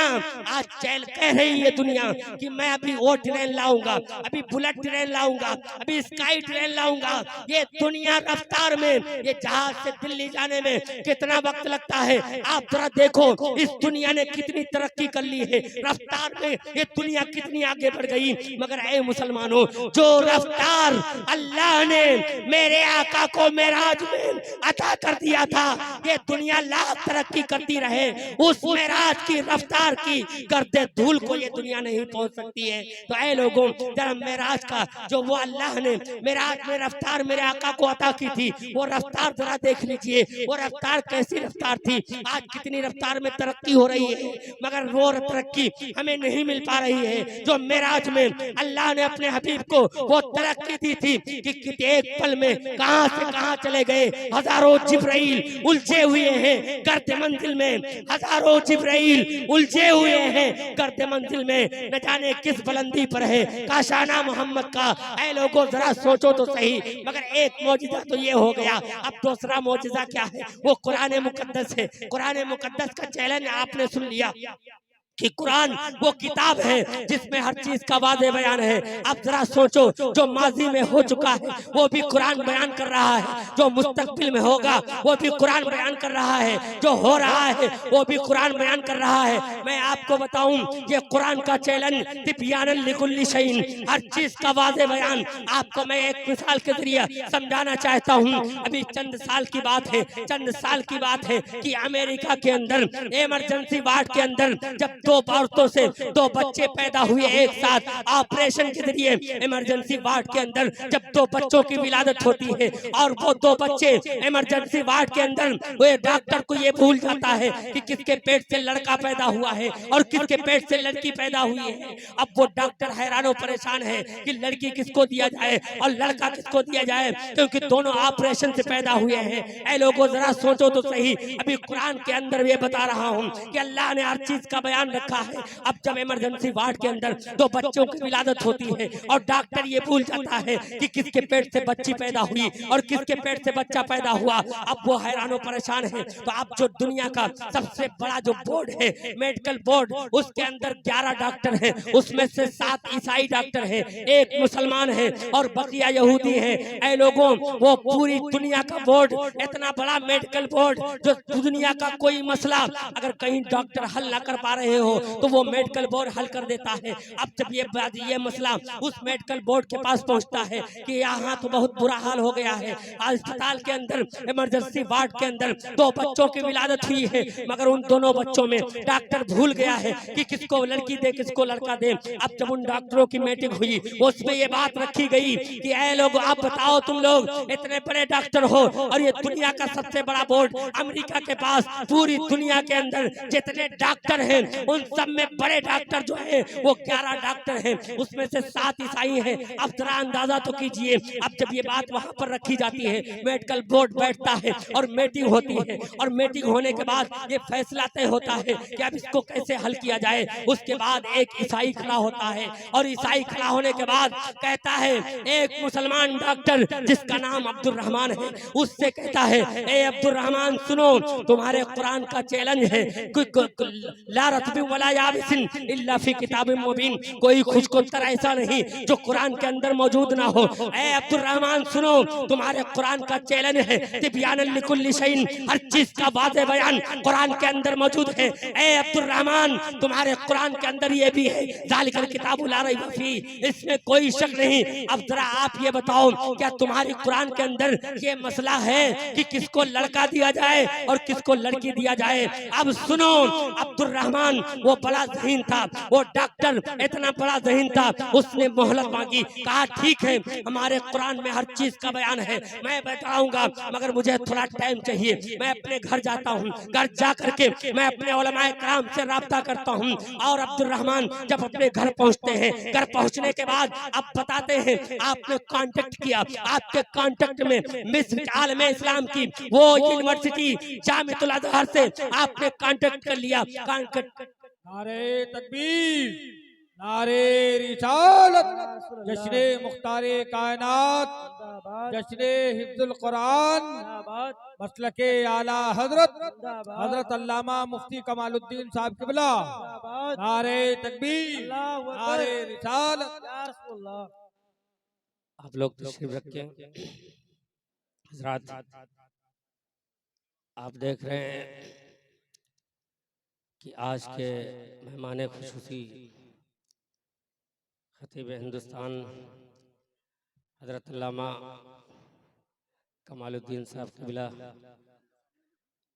आज चैल कह रही है दुनिया कि मैं अभी वो ट्रेन लाऊंगा, अभी बुलेट ट्रेन लाऊंगा, अभी स्काई ट्रेन लाऊंगा। ये दुनिया रफ्तार में, ये जहाज से दिल्ली जाने में कितना वक्त लगता है, आप जरा देखो इस दुनिया ने कितनी तरक्की कर ली है, रफ्तार में ये दुनिया कितनी आगे बढ़ गई। मगर ऐ मुसलमानों, जो रफ्तार अल्लाह ने मेरे आका को मेराज में अता कर दिया था, ये दुनिया लाख तरक्की करती रहे, उस मेराज की रफ्तार की गर्दे धूल को ये दुनिया नहीं पहुंच सकती है। तो ऐ लोगों, जरा मेराज का जो वो अल्लाह ने मेराज में रफ्तार मेरे आका को अता की थी, वो रफ्तार जरा देख लीजिए, वो रफ्तार कैसी रफ्तार थी। आज कितनी रफ्तार में तरक्की हो रही है, मगर वो तरक्की हमें नहीं मिल पा रही है जो मेराज में अल्लाह ने अपने हबीब को वो तरक्की दी थी कि एक पल में कहां से कहां चले गए। हजारों जिब्राइल उलझे हुए हैं गर्द मंजिल में, हजारों जिब्राइल उलझे हुए हैं गर्द मंजिल में, न जाने किस बुलंदी पर है काशाना मोहम्मद का। ऐ लोगों, जरा सोचो तो सही। मगर एक मौजज़ा तो ये हो गया, अब दूसरा मौजज़ा क्या है? वो कुरान मुकद्दस है। कुरान मुकद्दस का चैलेंज आपने सुन लिया कि कुरान वो किताब है जिसमें हर चीज का वादे बयान है। अब जरा सोचो, जो माजी में हो चुका है वो भी कुरान बयान कर रहा है, जो मुस्तकबिल में होगा वो भी कुरान बयान कर रहा है, जो हो रहा है वो भी कुरान बयान कर रहा है। मैं आपको बताऊं, ये कुरान का चैलेंज तिब्यानन लिकुल्ली शैइन, हर चीज का वादे बयान। आपको मैं एक मिसाल के जरिए समझाना चाहता हूं। अभी चंद साल की बात है, चंद साल की बात है कि अमेरिका के अंदर इमरजेंसी वार्ड के अंदर जब 2 औरतों से 2 बच्चे पैदा हुए एक साथ, ऑपरेशन के जरिए इमरजेंसी वार्ड के अंदर जब 2 बच्चों की विलादत होती है और वो 2 बच्चे इमरजेंसी वार्ड के अंदर, वो डॉक्टर को ये भूल जाता है कि किसके पेट से लड़का पैदा हुआ है और किसके पेट से लड़की पैदा हुई है। अब वो डॉक्टर हैरान परेशान है कि लड़की किसको दिया जाए और लड़का किसको दिया जाए, क्योंकि दोनों ऑपरेशन से पैदा हुए हैं। ऐ लोगों जरा सोचो तो सही, अभी कुरान के अंदर ये बता रहा हूँ कि अल्लाह ने हर चीज का बयान रखा है। अब जब इमरजेंसी वार्ड के अंदर 2 बच्चों की विलादत होती है और डॉक्टर ये भूल जाता है कि किसके पेट से बच्ची पैदा हुई और किसके पेट से बच्चा पैदा हुआ, अब वो हैरान परेशान है। तो अब जो दुनिया का सबसे बड़ा जो बोर्ड है, मेडिकल बोर्ड, उसके अंदर 11 डॉक्टर हैं, उसमें से 7 ईसाई डॉक्टर हैं, 1 मुसलमान है और बकिया यहूदी है। ऐ लोगों, वो पूरी दुनिया का बोर्ड, इतना बड़ा मेडिकल बोर्ड, जो दुनिया का कोई मसला अगर कहीं डॉक्टर हल ना कर पा रहे हो तो वो मेडिकल बोर्ड हल कर देता है। अब जब ये मसला उस मेडिकल बोर्ड के पास पहुंचता है कि यहाँ तो बहुत बुरा हाल हो गया है, अस्पताल के अंदर इमरजेंसी वार्ड के अंदर 2 बच्चों की विलादत हुई है, मगर उन दोनों बच्चों में डॉक्टर भूल गया है कि किसको लड़की दे किसको लड़का दे। अब जब उन डॉक्टरों की मीटिंग हुई, उसमें ये बात रखी गई कि ऐ लोग, आप बताओ, तुम लोग इतने बड़े डॉक्टर हो और ये दुनिया का सबसे बड़ा बोर्ड अमेरिका के पास, पूरी दुनिया के अंदर जितने डॉक्टर हैं उन सब में बड़े डॉक्टर जो है वो 11 डॉक्टर हैं, उसमें से 7 ईसाई हैं। अब जरा अंदाजा तो कीजिए। अब जब ये बात वहां पर रखी जाती है, मेडिकल बोर्ड बैठता है और मीटिंग होती है और मीटिंग होने के बाद ये फैसला तय होता है कि अब इसको कैसे हल किया जाए। उसके बाद एक ईसाई खड़ा होता है और ईसाई खड़ा होने के बाद कहता है, एक मुसलमान डॉक्टर जिसका नाम अब्दुल रहमान है, उससे कहता है, ए अब्दुल रहमान सुनो, तुम्हारे कुरान का चैलेंज है, ला रत्बी वला याबिसिन इल्ला फी किताबिन मुबीन, कोई खुशकोतर ऐसा नहीं जो कुरान के अंदर मौजूद ना हो। ए अब्दुल रहमान सुनो, तुम्हारे कुरान का चैलेंज है, तिब्यानन लिकुल्ली शैइन, हर चीज का वाज़े बयान कुरान के अंदर मौजूद है। ए अब्दुल रहमान, तुम्हारे कुरान के अंदर ये भी है, ज़ालिकल किताबु ला रैब फी, इसमें कोई शक नहीं। अब जरा आप ये बताओ, क्या तुम्हारी कुरान के अंदर ये मसला है कि किसको लड़का दिया जाए और किसको लड़की दिया जाए? अब सुनो, अब्दुल रहमान वो बड़ा ज़हीन था, वो डॉक्टर इतना बड़ा ज़हीन था, उसने मोहलत मांगी, कहा ठीक है, हमारे कुरान में हर चीज का बयान है, मैं बताऊंगा, मगर मुझे थोड़ा टाइम चाहिए। मैं अपने घर जाता हूँ, घर जा करके मैं अपने उलमाए कराम से राब्ता करता हूँ। और अब्दुल रहमान जब अपने घर पहुँचते हैं, घर पहुँचने के बाद आप बताते हैं, आपने कांटेक्ट किया, आपके कांटेक्ट में मिस्र आलम इस्लाम की वो यूनिवर्सिटी जामिअतुल अज़हर से आपने कांटेक्ट कर लिया। नारे तकबीर, नारे रिसालत, जश्ने मुख्तारे कायनात, जश्ने हिफ्जुल कुरान, मसलके आला हजरत हजरत अल्लामा मुफ्ती कमालुद्दीन साहब किबला, नारे तकबीर, नारे रिसालत। आप लोग तशरीफ रखें। हज़रात, आप देख रहे हैं कि आज के मेहमान खुशूसी खतीब हिंदुस्तान हज़रत अल्लामा कमालुद्दीन साहब किबला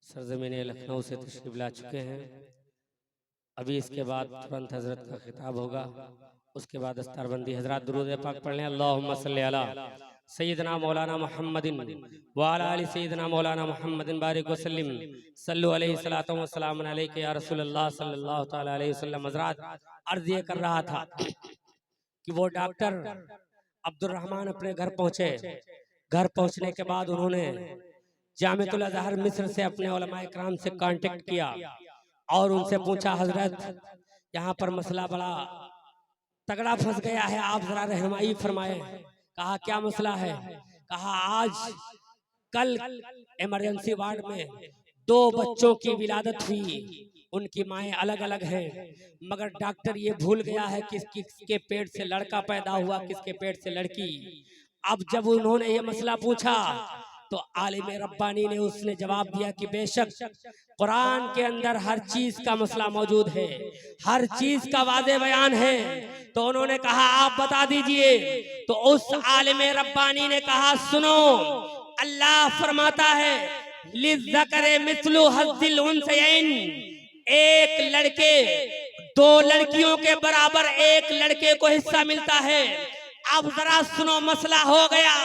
सरज़मीन लखनऊ से तशरीफ ला चुके हैं। अभी इसके बाद तुरंत हज़रत का खिताब होगा, उसके बाद दस्तारबंदी। हज़रात दुरूद पाक पढ़ लें। अल्लाहुम्मा सल्ली अला सय्यदना मौलाना मुहम्मदिन व अला आलि सय्यदना मौलाना मुहम्मदिन बारिक वसल्लिम सल्लु अलैहि सलातु व सलाम अलैका या रसूलल्लाह सल्लल्लाहु तआला अलैहि वसल्लम। हज़रात, अर्ज़ ये कर रहा था कि वो डॉक्टर अब्दुल रहमान अपने घर पहुँचे। घर पहुँचने के बाद उन्होंने जामिअतुल अज़हर मिस्र से अपने उलमाए कराम से कांटेक्ट किया और उनसे पूछा, हजरत यहाँ पर मसला बड़ा तगड़ा फंस गया है, आप जरा रहनुमाई फरमाएं। कहा क्या मसला है? कहा आज कल इमरजेंसी वार्ड में 2 बच्चों की विलादत हुई, उनकी माएँ अलग अलग हैं, मगर डॉक्टर ये भूल गया है कि किसके पेट से लड़का पैदा हुआ, किसके पेट से लड़की। अब जब उन्होंने ये मसला पूछा तो आलिम रब्बानी ने उसने जवाब दिया कि बेशक कुरान के अंदर हर चीज का मसला मौजूद है, हर चीज का वाज़े बयान है। तो उन्होंने कहा आप बता दीजिए। तो उस आलिम रब्बानी ने कहा सुनो, अल्लाह फरमाता है लिज़्ज़करि मिस्लु हज़्ज़िल उन्सयैन, एक लड़के दो लड़कियों के बराबर एक लड़के को हिस्सा मिलता है। अब जरा सुनो, मसला हो गया,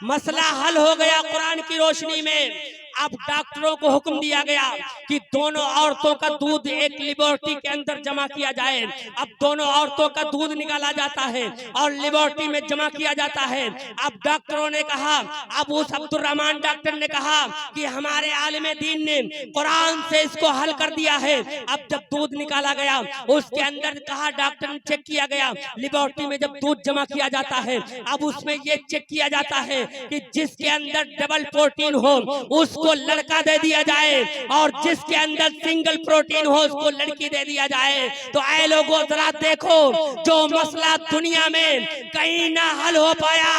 मसला हल हो गया कुरान की रोशनी में। अब डॉक्टरों को हुक्म दिया गया कि दोनों औरतों का दूध एक लेबोरेटरी के अंदर जमा किया जाए। अब दोनों औरतों का दूध निकाला जाता है और लेबोरेटरी में जमा किया जाता है। अब डॉक्टरों ने कहा, अब उस अब्दुर्रहमान डॉक्टर ने कहा कि हमारे आलिम दीन ने कुरान से इसको हल कर दिया है। अब जब दूध निकाला गया उसके अंदर कहा, डॉक्टर ने चेक किया गया, लेबोरेटरी में जब दूध जमा किया जाता है अब उसमें ये चेक किया जाता है कि जिसके अंदर डबल प्रोटीन हो उसको लड़का दे दिया जाए और जिसके अंदर सिंगल प्रोटीन हो उसको लड़की दे दिया जाए। तो ऐ लोगों जरा देखो, जो मसला दुनिया में कहीं ना हल हो पाया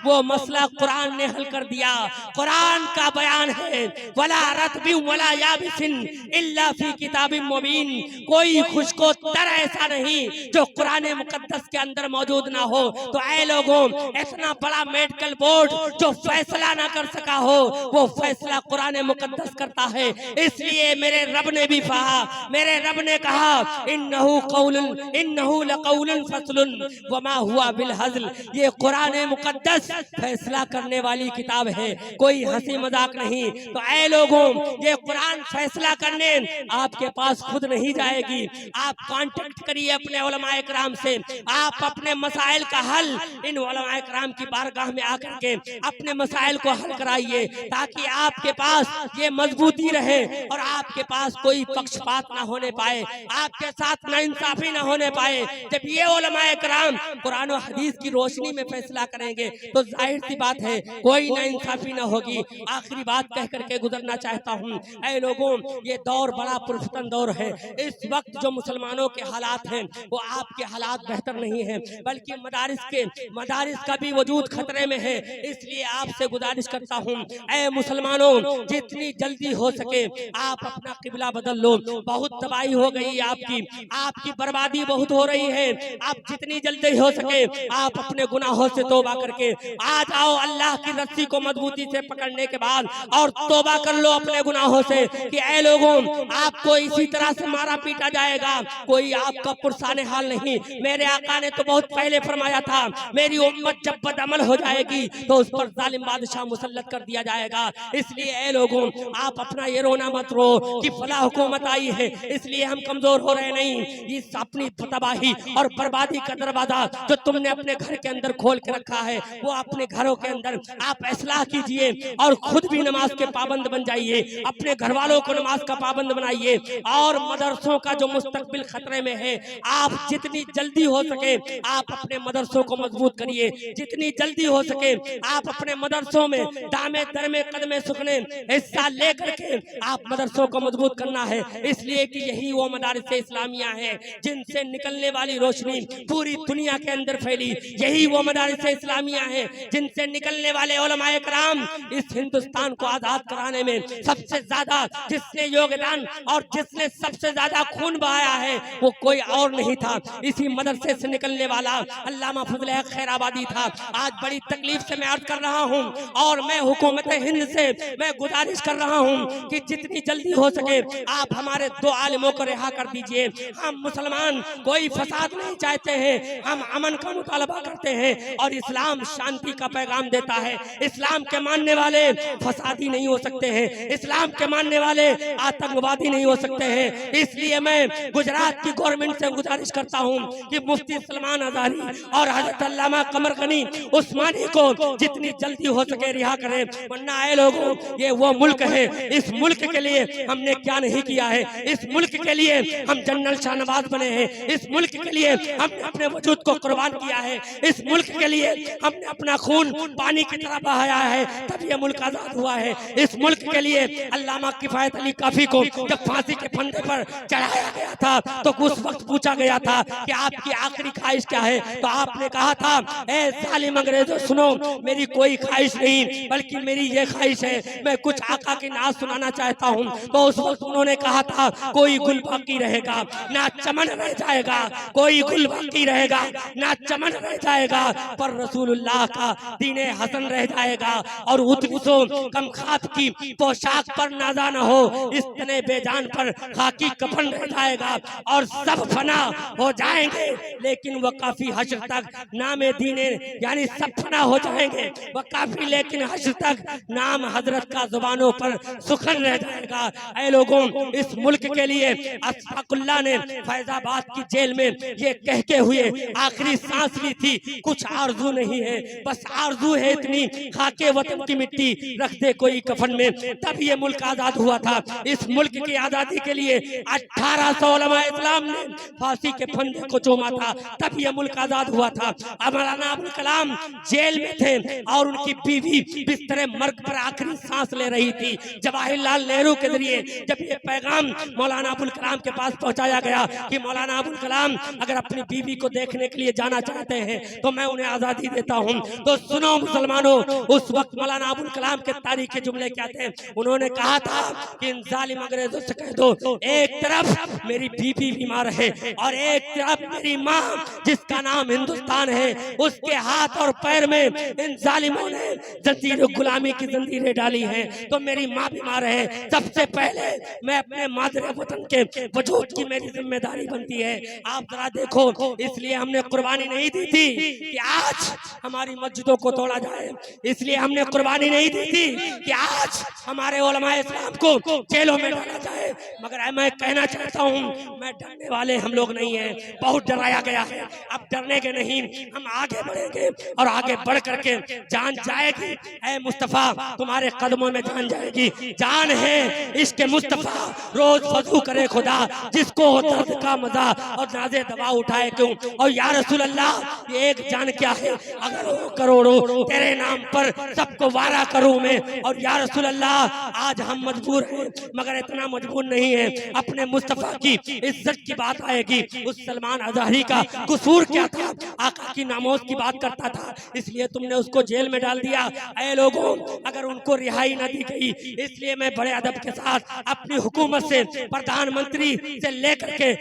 वो मसला कुरान ने हल कर दिया। कुरान का बयान है वला रत्बिन वला याबिसिन इल्ला फी किताबिन मुबीन, कोई खुशको तर ऐसा नहीं जो कुरान मुकद्दस के अंदर मौजूद ना हो। तो ऐ लोगों, इतना बड़ा मेडिकल बोर्ड जो फैसला ना कर सका हो वो फैसला कुरान मुकद्दस करता है। इसलिए मेरे रब ने भी कहा, मेरे रब ने कहा इन्नहु लक़ौलुन फस्लुन वमा हुआ बिल हज़्ल, ये कुरान मुकद्दस फैसला करने वाली किताब है, कोई हंसी मजाक नहीं। तो ऐ लोगों, ये कुरान फैसला करने आपके पास खुद नहीं जाएगी, आप कांटेक्ट करिए अपने उलमाए किराम से, आप अपने मसाइल का हल इन उलमाए किराम की बारगाह में आकर के अपने मसाइल को हल कराइए, ताकि आपके पास ये मजबूती रहे और आपके पास कोई पक्षपात ना होने पाए, आपके साथ नाइंसाफी ना होने पाए। जब ये उलमाए किराम कुरान और हदीस की रोशनी में फैसला करेंगे तो जाहिर सी बात है कोई नाइंसाफी ना होगी। आखिरी बात कह करके गुजरना चाहता हूँ, ऐ लोगों, ये दौर बड़ा पुरफतन दौर है। इस वक्त जो मुसलमानों के हालात हैं वो आपके हालात बेहतर नहीं है, बल्कि मदारिस का भी वजूद खतरे में है। इसलिए आपसे गुजारिश करता हूँ, ऐ मुसलमानों, जितनी जल्दी हो सके आप अपना किबला बदल लो। बहुत तबाही हो गई आपकी बर्बादी बहुत हो रही है। आप जितनी जल्दी हो सके आप अपने गुनाहों से तौबा करके आ जाओ अल्लाह की रस्सी को मजबूती से पकड़ने के बाद और तौबा कर लो अपने गुनाहों से कि ऐ लोगों, आपको इसी तरह से मारा पीटा जाएगा, कोई आपका पुरसाने हाल नहीं। मेरे आका ने तो बहुत पहले फरमाया था, मेरी उम्मत जब बदअमल हो जाएगी तो उस पर जालिम बादशाह मुसल्लत कर दिया जाएगा। इसलिए ऐ लोगों, आप अपना ये रोना मत रो कि फला हुकूमत आई है इसलिए हम कमजोर हो रहे नहीं। इस अपनी तबाही और बर्बादी का दरवाजा जो तुमने अपने घर के अंदर खोल के रखा है वो अपने घरों के अंदर आप इस्लाह कीजिए और खुद भी नमाज के पाबंद बन जाइए, अपने घर वालों को नमाज का पाबंद बनाइए। और मदरसों का जो मुस्तकबिल खतरे में है, आप जितनी जल्दी हो सके आप अपने मदरसों को मजबूत करिए, जितनी जल्दी हो सके आप अपने मदरसों में दामे दरमे कदमे सुखने हिस्सा लेकर के आप मदरसों को मजबूत करना है। इसलिए कि यही वो मदारिस इस्लामिया है जिनसे निकलने वाली रोशनी पूरी दुनिया के अंदर फैली, यही वो मदारिस इस्लामिया है जिनसे निकलने वाले उलमाए किराम इस हिंदुस्तान को आजाद कराने में सबसे ज्यादा जिसने योगदान और जिसने सबसे ज्यादा खून बहाया है वो कोई और नहीं था, इसी मदरसे से निकलने वाला अल्लामा फजल हक खैराबादी था। आज बड़ी तकलीफ से मैं अर्ज कर रहा हूँ और मैं हुकूमत हिंद से मैं गुजारिश कर रहा हूँ कि जितनी जल्दी हो सके आप हमारे दो आलिमों को रिहा कर दीजिए। हम मुसलमान कोई फसाद नहीं चाहते हैं, हम अमन का मुतालबा करते हैं और इस्लाम शांति का पैगाम देता है। इस्लाम के मानने वाले फसादी नहीं हो सकते हैं, इस्लाम के मानने वाले आतंकवादी नहीं हो सकते हैं। इसलिए मैं गुजरात की गवर्नमेंट से गुजारिश करता हूँ कि मुफ्ती सलमान अज़हरी और हजरत अल्लामा कमर गनी उस्मानी को जितनी जल्दी हो सके रिहा करें, वरना आए लोगों ये वो मुल्क है, इस मुल्क के लिए हमने क्या नहीं किया है, इस मुल्क के लिए हम जनरल शाहनवाज बने हैं, इस मुल्क के लिए हमने अपने वजूद को कुर्बान किया है, इस मुल्क के लिए हम हमने अपना खून पानी की तरह बहाया है, तब ये मुल्क आजाद हुआ है। इस मुल्क के लिए अल्लामा किफायत अली काफी को जब फांसी के फंदे पर चढ़ाया गया था तो उस वक्त पूछा गया था कि आपकी आखिरी ख्वाहिश क्या है, तो आपने कहा था, ए जालिम अंग्रेजों सुनो, मेरी कोई ख्वाहिश नहीं बल्कि मेरी ये ख्वाहिश है, मैं कुछ आका की नाज सुनाना चाहता हूँ। तो उस वक्त उन्होंने कहा था, कोई गुल बाकी रहेगा ना चमन रह जाएगा, कोई गुल बाकी रहेगा ना चमन रह जाएगा, पर रसूलुल्लाह का दीने हसन रह जाएगा। और उतसो कम खात की पोशाक पर नाजा न हो, इस तने बेजान पर खाकी कफन रह जाएगा। और सब फना हो जाएंगे लेकिन वह काफी हश्र तक नाम दीने, यानी सब फना हो जाएंगे वह काफी, लेकिन हश्र तक नाम हजरत का जुबानों पर सुखन रह जाएगा। ऐ लोगों, इस मुल्क के लिए अशफाकुल्लाह ने फैजाबाद की जेल में ये कह के हुए आखिरी सांस ली थी, कुछ आरजू नहीं है, बस आरजू है इतनी, खाके वतन की मिट्टी रख दे कोई कफन में। तब ये मुल्क आजाद हुआ था। इस मुल्क की आजादी के लिए 1800 उलमा इस्लाम ने फांसी के फंदे को चूमा था, तब ये मुल्क आजाद हुआ था। मौलाना अबुल कलाम जेल में थे और उनकी बीवी बिस्तरे मर्ग पर आखिरी सांस ले रही थी। जवाहरलाल नेहरू के जरिए जब ये पैगाम मौलाना अबुल कलाम के पास पहुंचाया गया कि मौलाना अबुल कलाम अगर अपनी बीवी को देखने के लिए जाना चाहते हैं तो मैं उन्हें आजादी देता हूं, तो सुनो मुसलमानों, उस वक्त मौलाना अबुल कलाम के तारीख के जुमले क्या थे। उन्होंने कहा था कि इन जालिम अंग्रेजों से कह दो, एक तरफ मेरी बीबी बीमार है और एक तरफ मेरी माँ जिसका नाम हिंदुस्तान है, उसके हाथ और पैर में इन जालिमों ने जंजीर गुलामी की जंजीरें डाली हैं, तो मेरी माँ बीमार है। सबसे पहले मैं अपने मादरे वतन के वजूद की मेरी जिम्मेदारी बनती है। आप जरा देखो, इसलिए हमने कुर्बानी नहीं दी थी कि आज हमारी मस्जिदों को तोड़ा जाए, इसलिए हमने कुर्बानी नहीं दी थी कि आज हमारे उलमा इस्लाम को जेलों में डाला जाए। मगर मैं कहना चाहता हूँ, मैं डरने वाले हम लोग नहीं है, बहुत डराया गया है, अब डरने के नहीं, हम आगे बढ़ेंगे और आगे बढ़ करके जान जाएगी। ऐ मुस्तफा, तुम्हारे कदमों में जान जाएगी, जान है इश्क मुस्तफा, रोज फजू करे खुदा, जिसको हो दर्द का मजा और नाज़े दवा उठाए क्यों। और या रसूल अल्लाह, ये एक जान क्या है, अगर हो करोड़ों तेरे नाम पर सबको वारा करूं मैं। और या रसूल अल्लाह, आज हम मजबूर हैं मगर इतना मजबूर नहीं है, अपने मुस्तफा की इज्जत की बात आएगी। उस सलमान अज़हरी का कसूर क्या था, आका की नामोज की बात करता था, इसलिए तुमने उसको जेल में डाल दिया। ऐ लोगों, अगर उनको रिहाई न दी गई, इसलिए मैं बड़े अदब के साथ अपनी हुकूमत से, प्रधानमंत्री से लेकर के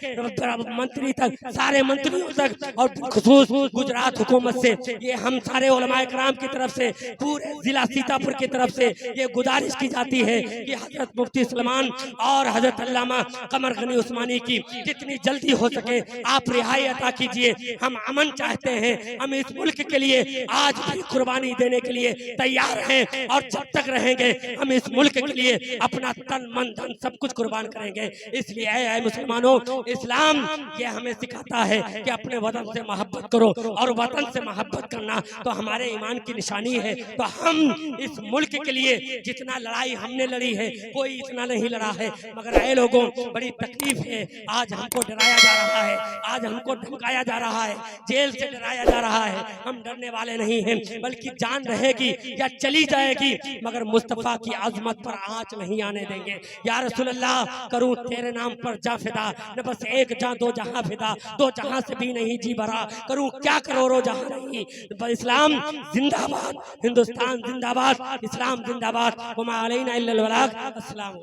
मंत्री तक, सारे मंत्रियों तक और खुसूस गुजरात हुकूमत से, ये हम सारे उलमाए कराम की तरफ से, पूरे जिला सीतापुर की तरफ से ये गुजारिश की जाती है कि हजरत मुफ्ती सलमान और हजरत अल्लामा कमर गनी उस्मानी की जितनी जल्दी हो सके आप रिहाई अता कीजिए। हम अमन चाहते हैं, हम इस मुल्क के लिए आज भी कुर्बानी देने के लिए तैयार हैं और जब तक रहेंगे हम इस मुल्क के लिए अपना तन मन धन सब कुछ कुर्बान करेंगे। इसलिए ऐ मुसलमानों, इस्लाम ये हमें सिखाता है कि अपने वतन से मोहब्बत करो, और वतन से मोहब्बत करना तो हमारे ईमान की निशानी है। तो हम इस मुल्क के लिए जितना लड़ाई हमने लड़ी है, कोई इतना नहीं लड़ा है, मगर ऐ लोगों, बड़ी तकलीफ है, आज हमको डराया जा रहा है, आज हमको धमकाया जा रहा है, जेल से डराया जा रहा है। हम डरने वाले नहीं हैं, बल्कि जान रहेगी या चली जाएगी, मगर मुस्तफा की अजमत पर आंच नहीं आने देंगे। या रसूल अल्लाह, करूं तेरे नाम पर जा फिदा, न बस एक जहां दो जहां फिदा, दो जहां से भी नहीं जी भरा, करूं क्या करोड़ों जहां नहीं। इस्लाम जिंदाबाद, हिंदुस्तान जिंदाबाद, इस्लाम जिंदाबाद। वमा अलैना इल्लल बलाग। अस्सलाम।